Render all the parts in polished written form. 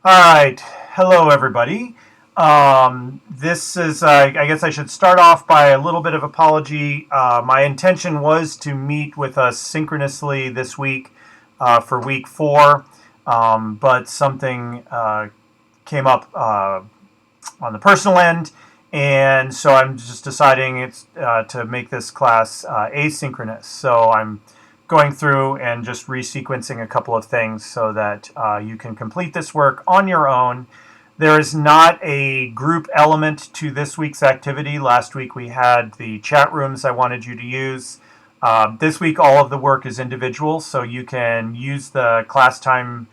All right. Hello, everybody. This is, I guess I should start off by a little bit of apology. My intention was to meet with us synchronously this week for week 4, but something came up on the personal end, and so I'm just deciding it's to make this class asynchronous. So I'm going through and just resequencing a couple of things so that you can complete this work on your own. There is not a group element to this week's activity. Last week we had the chat rooms I wanted you to use. This week all of the work is individual, so you can use the class time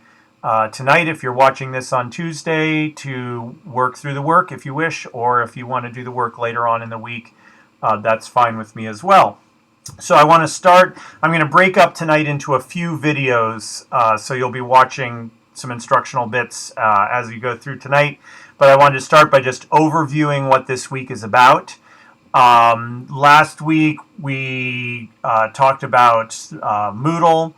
tonight, if you're watching this on Tuesday, to work through the work if you wish, or if you want to do the work later on in the week, that's fine with me as well. So I want to start, I'm going to break up tonight into a few videos, so you'll be watching some instructional bits as we go through tonight. But I wanted to start by just overviewing what this week is about. Last week we talked about Moodle.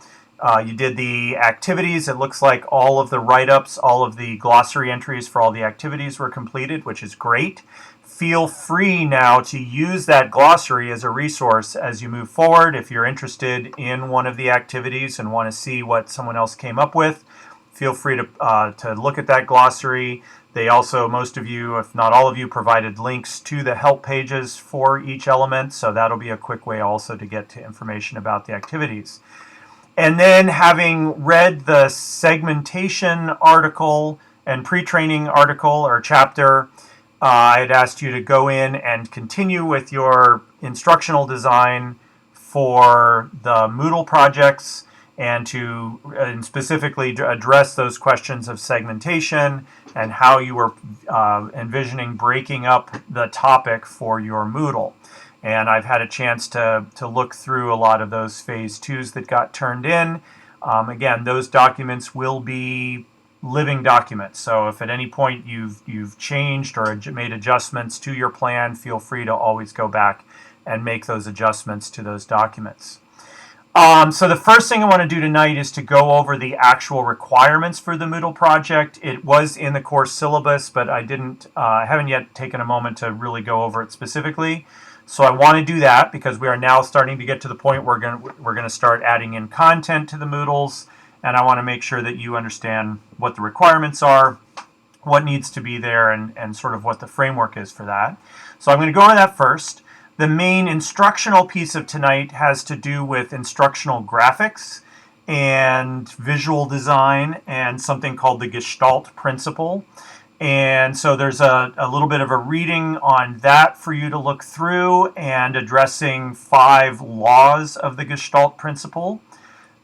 You did the activities. It looks like all of the write-ups, all of the glossary entries for all the activities were completed, which is great. Feel free now to use that glossary as a resource as you move forward. If you're interested in one of the activities and want to see what someone else came up with, feel free to look at that glossary. They also, most of you, if not all of you, provided links to the help pages for each element, so that'll be a quick way also to get to information about the activities. And then, having read the segmentation article and pre-training article or chapter, I'd asked you to go in and continue with your instructional design for the Moodle projects and to specifically address those questions of segmentation and how you were envisioning breaking up the topic for your Moodle. And I've had a chance to look through a lot of those phase 2s that got turned in. Again, those documents will be living documents. So if at any point you've changed or made adjustments to your plan, feel free to always go back and make those adjustments to those documents. So the first thing I want to do tonight is to go over the actual requirements for the Moodle project. It was in the course syllabus, but I haven't yet taken a moment to really go over it specifically. So I want to do that because we are now starting to get to the point where we're going to start adding in content to the Moodles, and I want to make sure that you understand what the requirements are, what needs to be there, and sort of what the framework is for that. So I'm going to go over that first. The main instructional piece of tonight has to do with instructional graphics and visual design and something called the Gestalt principle. And so there's a little bit of a reading on that for you to look through and addressing 5 laws of the Gestalt principle.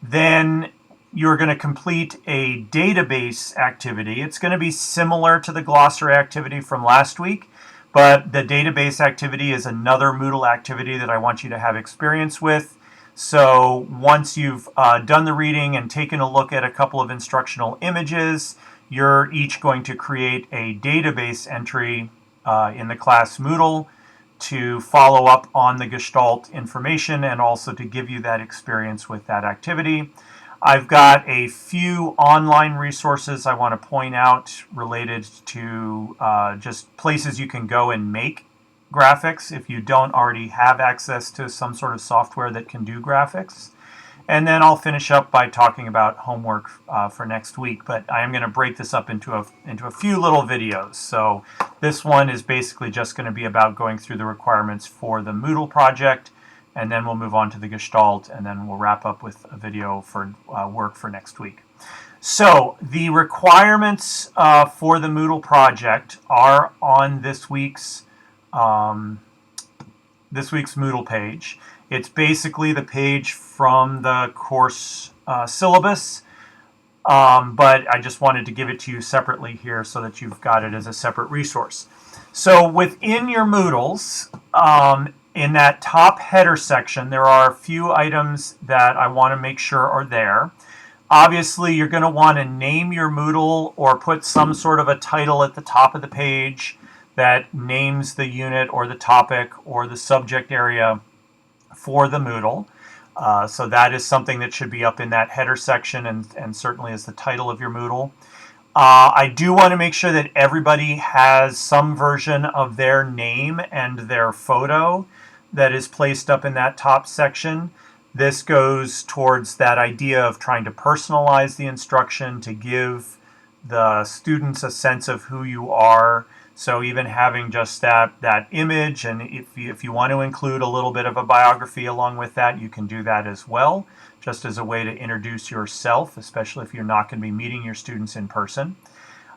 Then you're going to complete a database activity. It's going to be similar to the glossary activity from last week, but the database activity is another Moodle activity that I want you to have experience with. So once you've done the reading and taken a look at a couple of instructional images, you're each going to create a database entry in the class Moodle to follow up on the Gestalt information and also to give you that experience with that activity. I've got a few online resources I want to point out related to just places you can go and make graphics if you don't already have access to some sort of software that can do graphics. And then I'll finish up by talking about homework for next week. But I am going to break this up into a few little videos. So this one is basically just going to be about going through the requirements for the Moodle project. And then we'll move on to the Gestalt. And then we'll wrap up with a video for work for next week. So the requirements for the Moodle project are on this week's Moodle page. It's basically the page from the course syllabus, but I just wanted to give it to you separately here so that you've got it as a separate resource. So within your Moodles, in that top header section, there are a few items that I want to make sure are there. Obviously, you're going to want to name your Moodle or put some sort of a title at the top of the page that names the unit or the topic or the subject area for the Moodle. So that is something that should be up in that header section and certainly is the title of your Moodle. I do want to make sure that everybody has some version of their name and their photo that is placed up in that top section. This goes towards that idea of trying to personalize the instruction to give the students a sense of who you are. So even having just that image, and if you want to include a little bit of a biography along with that, you can do that as well, just as a way to introduce yourself, especially if you're not going to be meeting your students in person.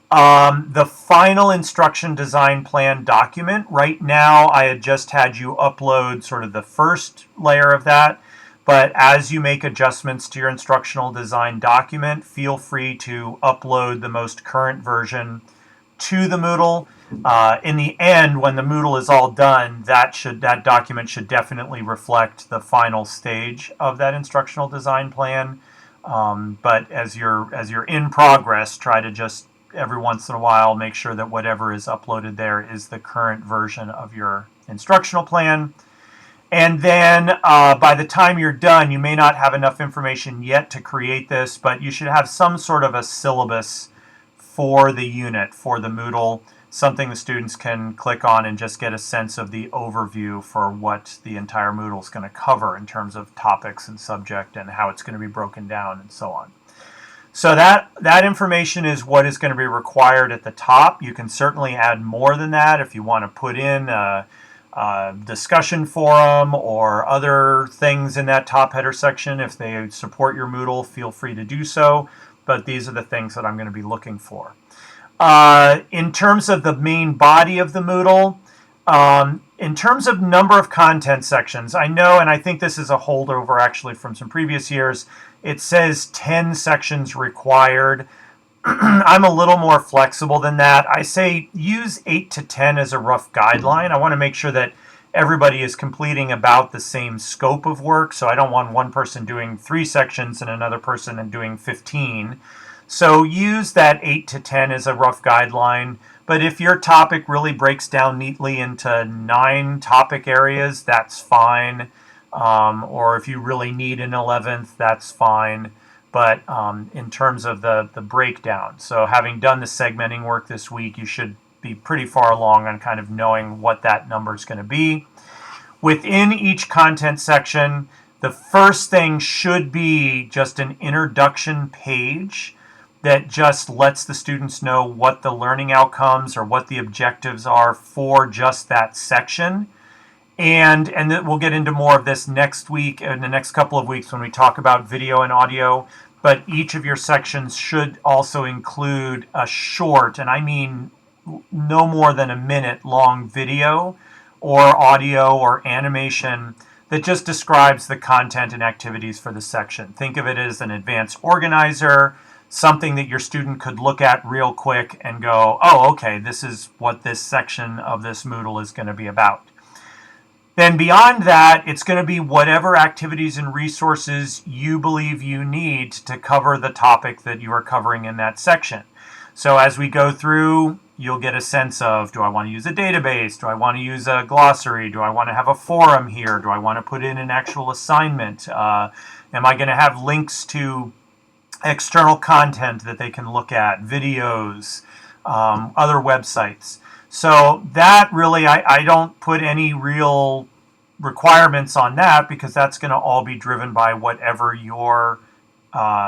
The final instruction design plan document, right now I had just had you upload sort of the first layer of that, but as you make adjustments to your instructional design document, feel free to upload the most current version to the Moodle. In the end, when the Moodle is all done, that document should definitely reflect the final stage of that instructional design plan. But as you're in progress, try to just every once in a while make sure that whatever is uploaded there is the current version of your instructional plan. And then by the time you're done, you may not have enough information yet to create this, but you should have some sort of a syllabus for the unit, for the Moodle, something the students can click on and just get a sense of the overview for what the entire Moodle is going to cover in terms of topics and subject and how it's going to be broken down and so on. So that information is what is going to be required at the top. You can certainly add more than that if you want to put in a discussion forum or other things in that top header section. If they support your Moodle, feel free to do so. But these are the things that I'm going to be looking for. In terms of the main body of the Moodle, in terms of number of content sections, I know, and I think this is a holdover actually from some previous years, it says 10 sections required. I'm a little more flexible than that. I say use 8 to 10 as a rough guideline. I want to make sure that everybody is completing about the same scope of work, so I don't want one person doing 3 sections and another person doing 15. So use that 8 to 10 as a rough guideline. But if your topic really breaks down neatly into 9 topic areas, that's fine. Or if you really need an 11th, that's fine. But in terms of the breakdown, so having done the segmenting work this week, you should be pretty far along on kind of knowing what that number is going to be. Within each content section, the first thing should be just an introduction page that just lets the students know what the learning outcomes or what the objectives are for just that section. And we'll get into more of this next week, in the next couple of weeks when we talk about video and audio. But each of your sections should also include a short, and I mean no more than a minute long video or audio or animation that just describes the content and activities for the section. Think of it as an advanced organizer, something that your student could look at real quick and go, oh, okay, this is what this section of this Moodle is going to be about. Then beyond that, it's going to be whatever activities and resources you believe you need to cover the topic that you are covering in that section. So as we go through, you'll get a sense of, do I want to use a database? Do I want to use a glossary? Do I want to have a forum here? Do I want to put in an actual assignment? Am I going to have links to external content that they can look at, videos, other websites? So that really, I don't put any real requirements on that because that's going to all be driven by whatever your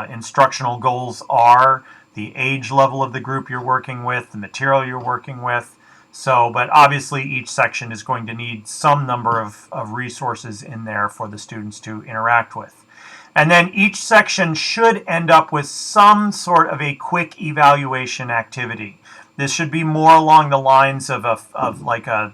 instructional goals are, the age level of the group you're working with, the material you're working with. So, but obviously each section is going to need some number of resources in there for the students to interact with. And then each section should end up with some sort of a quick evaluation activity. This should be more along the lines of like a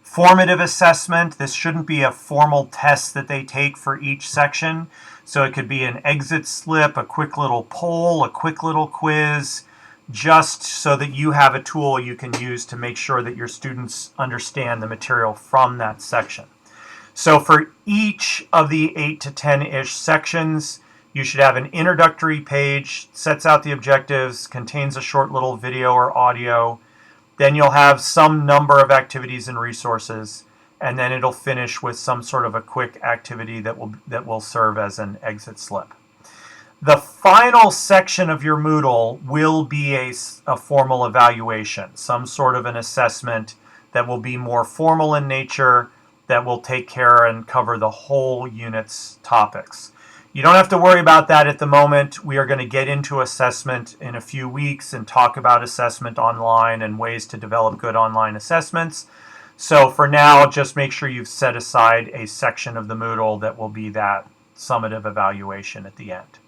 formative assessment. This shouldn't be a formal test that they take for each section. So it could be an exit slip, a quick little poll, a quick little quiz, just so that you have a tool you can use to make sure that your students understand the material from that section. So for each of the 8 to 10-ish sections, you should have an introductory page, sets out the objectives, contains a short little video or audio. Then you'll have some number of activities and resources, and then it'll finish with some sort of a quick activity that will serve as an exit slip. The final section of your Moodle will be a formal evaluation, some sort of an assessment that will be more formal in nature, that will take care and cover the whole unit's topics. You don't have to worry about that at the moment. We are going to get into assessment in a few weeks and talk about assessment online and ways to develop good online assessments. So for now, just make sure you've set aside a section of the Moodle that will be that summative evaluation at the end.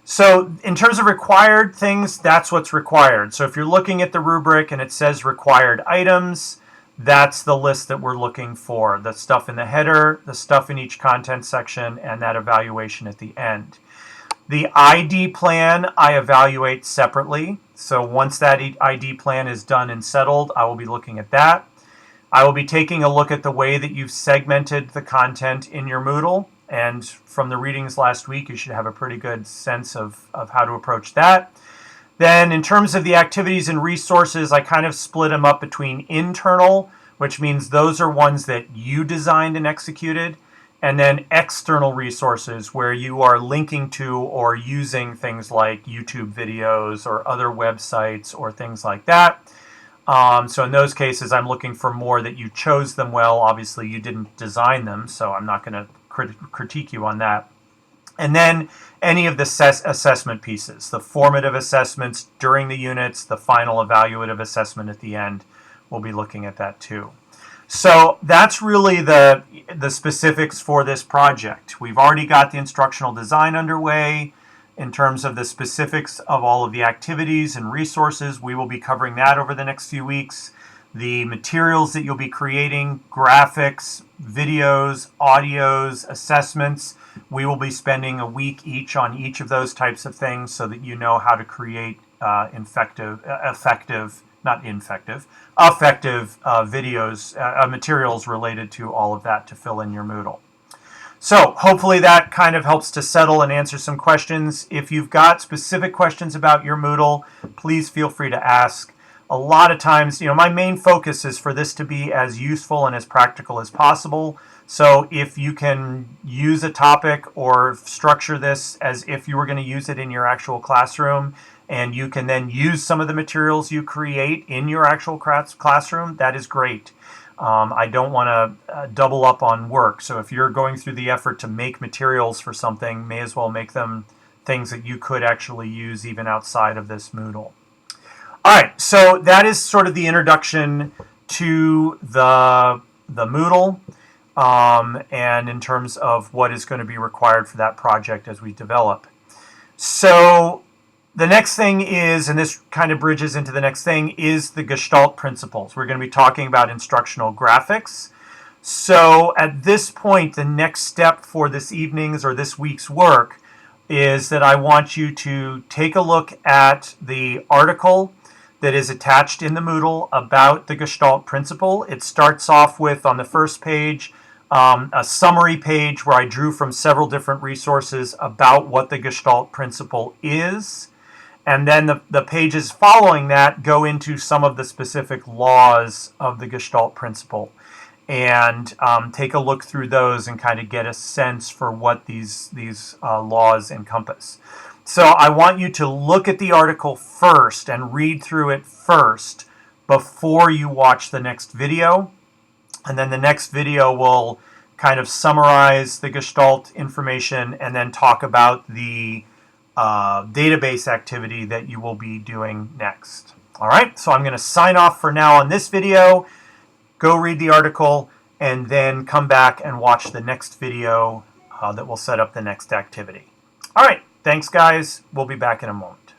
So in terms of required things, that's what's required. So if you're looking at the rubric and it says required items, that's the list that we're looking for. The stuff in the header, the stuff in each content section, and that evaluation at the end. The ID plan I evaluate separately. So once that ID plan is done and settled, I will be looking at that. I will be taking a look at the way that you've segmented the content in your Moodle. And from the readings last week, you should have a pretty good sense of how to approach that. Then in terms of the activities and resources, I kind of split them up between internal, which means those are ones that you designed and executed, and then external resources where you are linking to or using things like YouTube videos or other websites or things like that. So in those cases, I'm looking for more that you chose them well. Obviously, you didn't design them, so I'm not going to critique you on that. And then any of the assessment pieces, the formative assessments during the units, the final evaluative assessment at the end, we'll be looking at that too. So that's really the specifics for this project. We've already got the instructional design underway. In terms of the specifics of all of the activities and resources, we will be covering that over the next few weeks. The materials that you'll be creating, graphics, videos, audios, assessments, we will be spending a week each on each of those types of things so that you know how to create effective videos, materials related to all of that to fill in your Moodle. So hopefully that kind of helps to settle and answer some questions. If you've got specific questions about your Moodle, please feel free to ask. A lot of times, my main focus is for this to be as useful and as practical as possible. So if you can use a topic or structure this as if you were going to use it in your actual classroom, and you can then use some of the materials you create in your actual classroom, that is great. I don't want to double up on work. So if you're going through the effort to make materials for something, may as well make them things that you could actually use even outside of this Moodle. All right, so that is sort of the introduction to the Moodle and in terms of what is going to be required for that project as we develop. So the next thing is, and this kind of bridges into the next thing, is the Gestalt principles. We're going to be talking about instructional graphics. So at this point, the next step for this evening's or this week's work is that I want you to take a look at the article that is attached in the Moodle about the Gestalt principle. It starts off with, on the first page, a summary page where I drew from several different resources about what the Gestalt principle is. And then the pages following that go into some of the specific laws of the Gestalt principle and take a look through those and kind of get a sense for what these laws encompass. So I want you to look at the article first and read through it first before you watch the next video. And then the next video will kind of summarize the Gestalt information and then talk about the database activity that you will be doing next. All right, so I'm going to sign off for now on this video. Go read the article and then come back and watch the next video that will set up the next activity. All right. Thanks, guys. We'll be back in a moment.